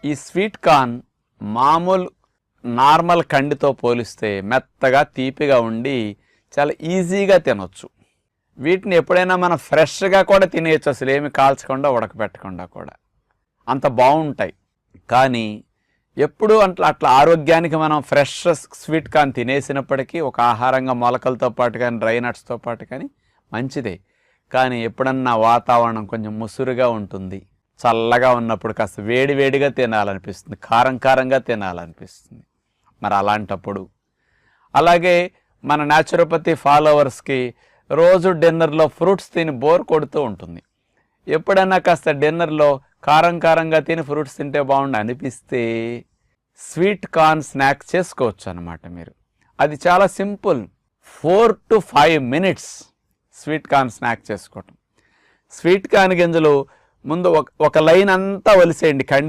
ఈ sweet corn మామూలు normal కండితో పోలిస్తే మెత్తగా తీపిగా ఉండి చాలా ఈజీగా తినొచ్చు. వీటిని ఎప్పుడైనా మనం ఫ్రెష్గా కూడా తినేయచ్చు, అసలు ఏమి కాల్చకుండా ఉడకబెట్టకుండా కూడా, అంత బాగుంటాయి. కానీ ఎప్పుడు అట్లా ఆరోగ్యానికి మనం ఫ్రెష్ స్వీట్ కార్న్ తినేసినప్పటికీ ఒక ఆహారంగా మొలకలతో పాటు కానీ డ్రై నట్స్తో పాటు కానీ మంచిదే. కానీ ఎప్పుడన్నా వాతావరణం కొంచెం ముసురుగా ఉంటుంది, చల్లగా ఉన్నప్పుడు కాస్త వేడివేడిగా తినాలనిపిస్తుంది, కారంగా తినాలనిపిస్తుంది. మరి అలాంటప్పుడు అలాగే మన న్యాచురోపతి ఫాలోవర్స్కి రోజు డిన్నర్లో ఫ్రూట్స్ తిని బోర్ కొడుతూ ఉంటుంది. ఎప్పుడన్నా కాస్త డిన్నర్లో కారంగా తిని ఫ్రూట్స్ తింటే బాగుండు అనిపిస్తే స్వీట్ కార్న్ స్నాక్ చేసుకోవచ్చు అన్నమాట మీరు. అది చాలా simple, 4 to 5 minutes sweet corn snack చేసుకోవటం. స్వీట్ కార్న్ గింజలు ముందు ఒక లైన్ అంతా ఒలిసేయండి,